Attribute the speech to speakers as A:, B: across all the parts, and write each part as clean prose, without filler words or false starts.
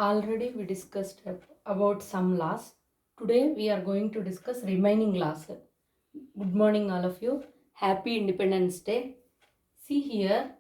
A: Already we discussed about some laws. Today we are going to discuss remaining laws. Good morning all of you. Happy Independence Day. See here,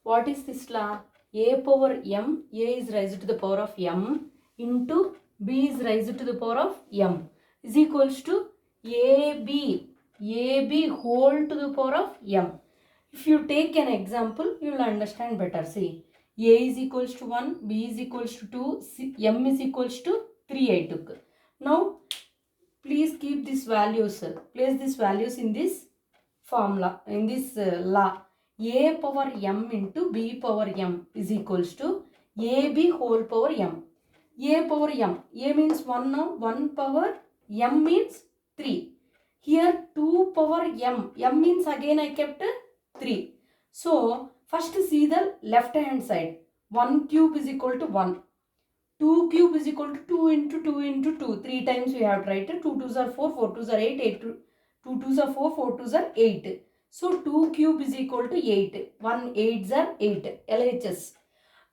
A: what is this law? A power m, a is raised to the power of m into b is raised to the power of m is equals to ab whole to the power of m. If you take an example, you will understand better. See, a is equals to 1, b is equals to 2, m is equals to 3 I took. Now, please keep these values, place these values in this formula, in this law. A power m into b power m is equals to ab whole power m. A power m, a means 1 now, 1 power m means 3. Here 2 power m means again I kept 3. So, first see the left hand side. 1 cube is equal to 1. 2 cube is equal to 2 into 2 into 2. 3 times we have to write it. 2 2s are 4, 4 2s are 8, 2 2s are 4, 4 2s are 8. So, 2 cube is equal to 8. 1 8s are 8. LHS.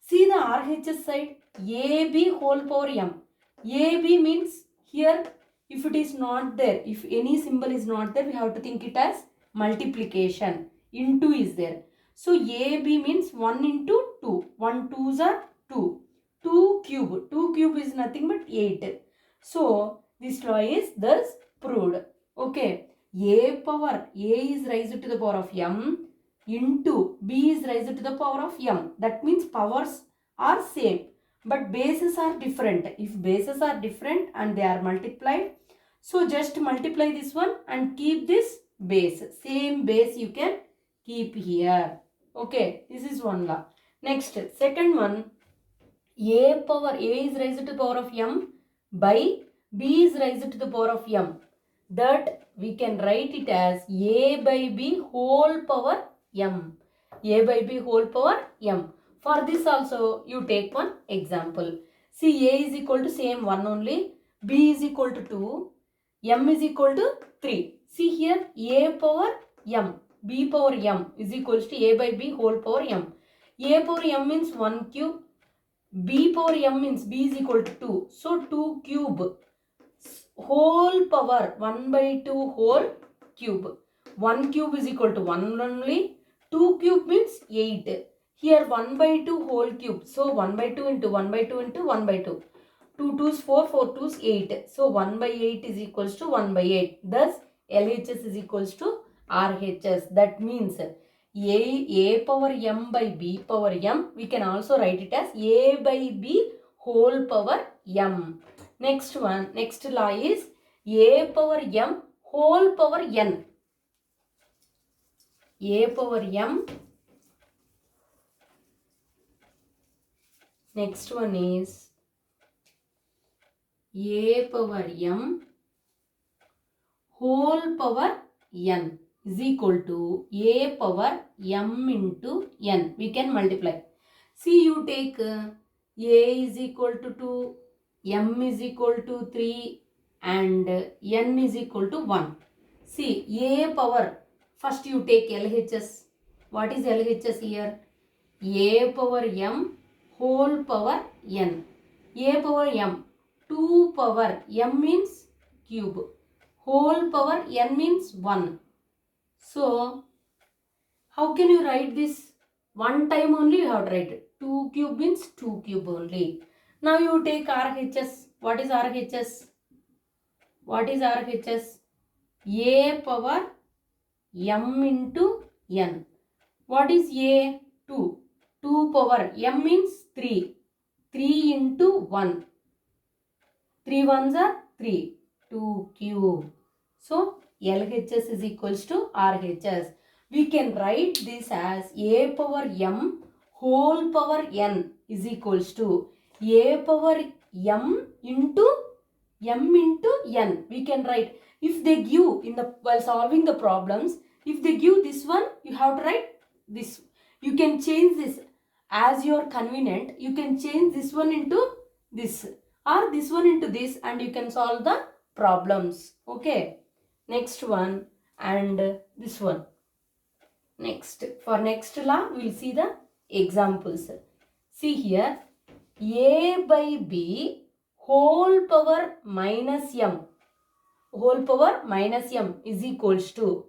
A: See the RHS side. AB whole power m. AB means here if it is not there, if any symbol is not there, we have to think it as multiplication. Into is there. So AB means 1 into 2. 1 2s are 2. 2 cube. 2 cube is nothing but 8. So this law is thus proved. Okay. A power, A is raised to the power of m into B is raised to the power of m. That means powers are same but bases are different. If bases are different and they are multiplied, so just multiply this one and keep this base. Same base you can keep here. Okay, this is one law. Next, second one, A is raised to the power of m by B is raised to the power of m. That we can write it as A by B whole power m. A by B whole power m. For this also you take one example. See, A is equal to same 1 only, B is equal to 2, m is equal to 3. See here, A power m, B power m is equals to A by B whole power m. A power m means 1 cube, B power m means B is equal to 2. So 2 cube whole power 1 by 2 whole cube. 1 cube is equal to 1 only. 2 cube means 8. Here 1 by 2 whole cube. So 1 by 2 into 1 by 2 into 1 by 2. 2 2s 4, 4 2s 8. So 1 by 8 is equals to 1 by 8. Thus LHS is equals to RHS. That means A power m by B power m. We can also write it as A by B whole power m. Next one, next law is A power m whole power n. A power m. Next one is A power m whole power n is equal to A power m into n. We can multiply. See, you take A is equal to 2, m is equal to 3 and n is equal to 1. See, A power, first you take LHS. What is LHS here? A power m whole power n. A power m, 2 power m means cube. Whole power n means 1. So, how can you write this? One time only you have to write it. 2 cube means 2 cube only. Now you take RHS. What is RHS? What is RHS? A power m into n. What is A? 2. 2 power m means 3. 3 into 1. 3 ones are 3. 2 cube. So, LHS is equals to RHS. We can write this as A power m whole power n is equals to A power m into n. We can write, if they give in the while solving the problems, if they give this one, you have to write this. You can change this as you are convenient. You can change this one into this or this one into this and you can solve the problems. Okay. Next one and this one. Next, for next law, we will see the examples. See here, a by b whole power minus m is equals to,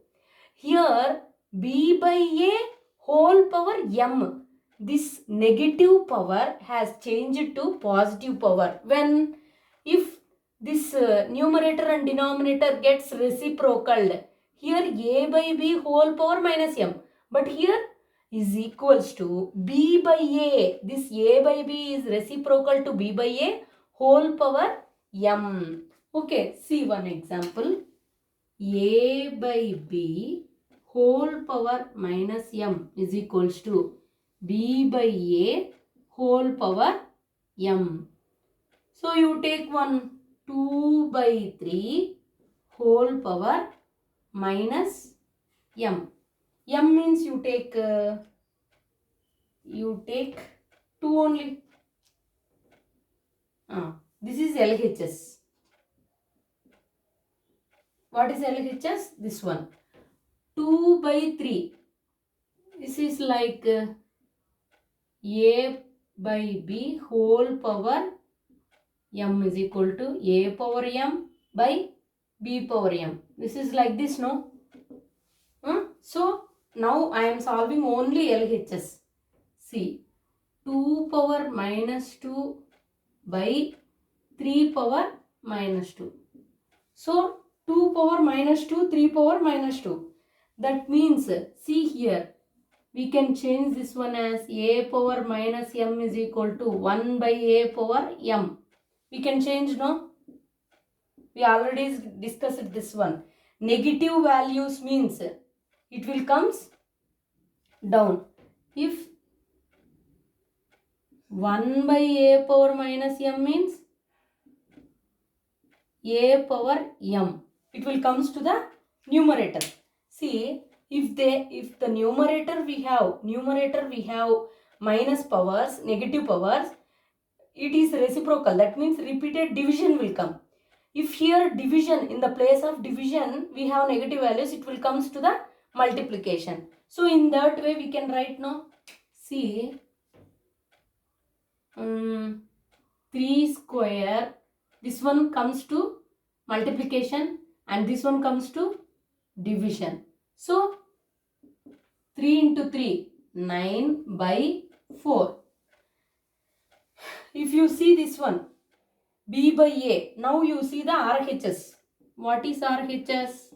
A: here b by a whole power m. This negative power has changed to positive power. When, if this numerator and denominator gets reciprocal, here a by b whole power minus m, but here is equals to b by a. This a by b is reciprocal to b by a whole power m. Okay, see one example. A by b whole power minus m is equals to b by a whole power m. So you take one 2 by 3 whole power minus m. M means you take 2 only. This is LHS. What is LHS? This one. 2 by 3. This is like a by b whole power m is equal to a power m by b power m. This is like this, no? So now I am solving only LHS. See, 2 power minus 2 by 3 power minus 2. So 2 power minus 2, 3 power minus 2. That means, see here, we can change this one as a power minus m is equal to 1 by a power m. We can change, no? We already discussed this one. Negative values means it will comes down. If 1 by a power minus m means a power m, it will comes to the numerator. See, if the numerator we have minus powers, negative powers, it is reciprocal. That means repeated division will come. If here division, in the place of division we have negative values, it will comes to the multiplication. So in that way we can write, no? See, 3 square, this one comes to multiplication and this one comes to division. So 3 into 3, 9 by 4. If you see this one, b by a, now you see the RHS. What is RHS?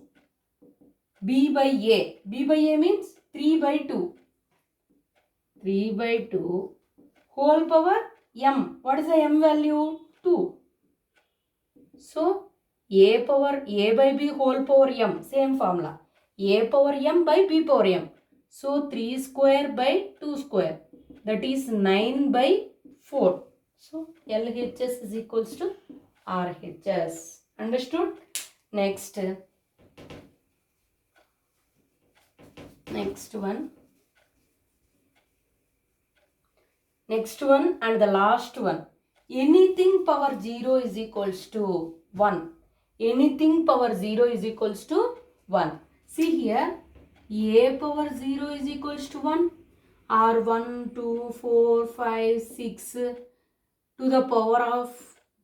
A: b by a. b by a means 3 by 2. 3 by 2 whole power m. What is the m value? 2. So a by b whole power m, same formula. A power m by b power m. So 3 square by 2 square, that is 9 by 4. So LHS is equals to RHS. Understood? Next one. Next one and the last one. Anything power 0 is equals to 1. Anything power 0 is equals to 1. See here, a power 0 is equals to 1, or 1, 2, 4, 5, 6 to the power of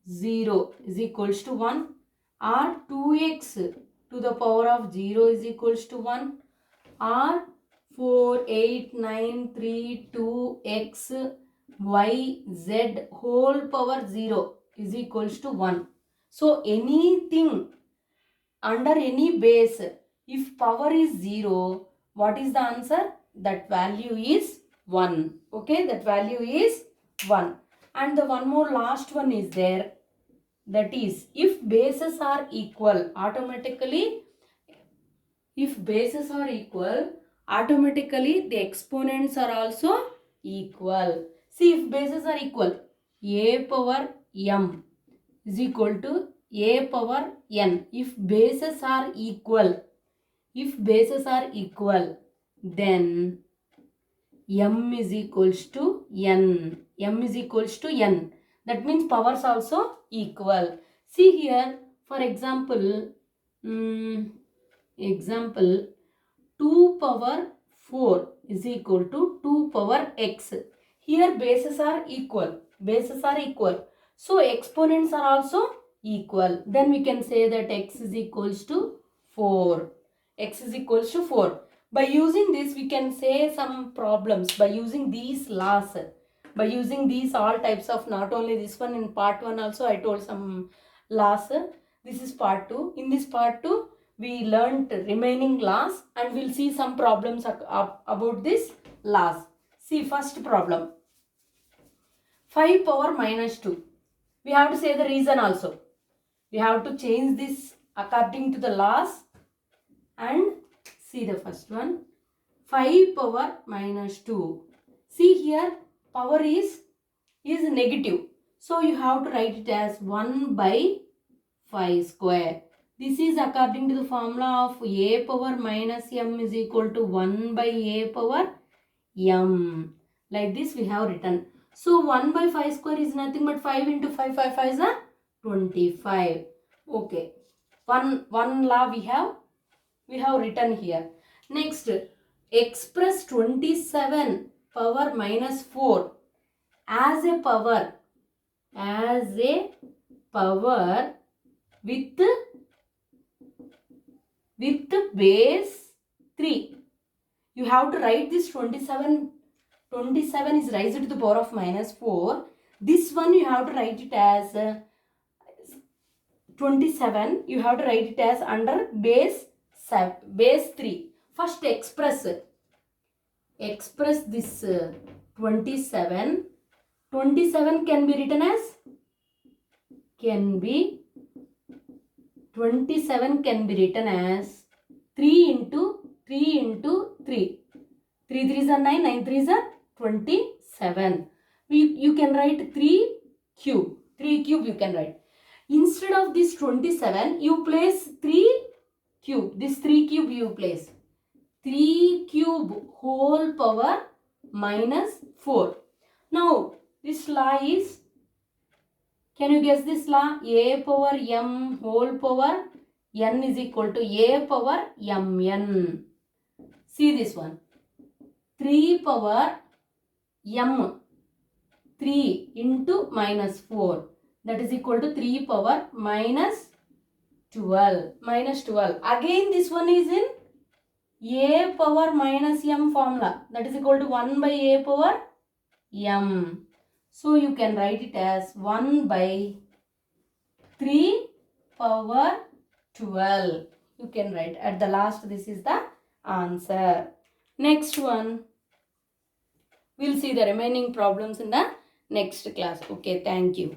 A: 0 is equals to 1, or 2x to the power of 0 is equals to 1, or 4, 8, 9, 3, 2, x, y, z whole power 0 is equals to 1. So anything under any base, if power is 0, what is the answer? That value is 1. Okay, that value is 1. And the one more last one is there. That is, if bases are equal, automatically the exponents are also equal. See, if bases are equal, a power m is equal to a power n. If bases are equal, then m is equals to n. M is equals to n. That means powers also equal. See here, for example, 2 power 4 is equal to 2 power x. Here bases are equal. bases are equal. So exponents are also equal. Then we can say that x is equals to 4. X is equals to 4. By using this, we can say some problems. By using these laws, by using these all types of, not only this one, in part 1 also I told some laws. This is part 2. In this part 2, we learned remaining laws and we'll see some problems about this laws. See, first problem. 5 power minus 2. We have to say the reason also. We have to change this according to the laws and see the first one. 5 power minus 2. See here, power is negative. So you have to write it as 1 by 5 square. This is according to the formula of a power minus m is equal to 1 by a power m. Like this we have written. So 1 by 5 square is nothing but 5 into 5, 5 is a 25. Okay. One law we have written here. Next, express 27 power minus 4 as a power with base 3. You have to write this 27 is raised to the power of minus 4. This one you have to write it as 27. You have to write it as under base 3. First express this 27. 27 can be written as 3 into 3. 3 3s are 9, 9 3s are 27. You can write 3 cube. 3 cube you can write. Instead of this 27, you place 3 cube. This 3 cube you place. 3 cube whole power minus 4. Now, this law is, can you guess this law? A power m whole power n is equal to a power mn. See this one. 3 power m. 3 into minus 4. That is equal to 3 power minus 12. Minus 12. Again this one is in a power minus m formula. That is equal to 1 by a power m. So you can write it as 1 by 3 power 12. You can write at the last, this is the answer. Next one. We'll see the remaining problems in the next class. Okay, thank you.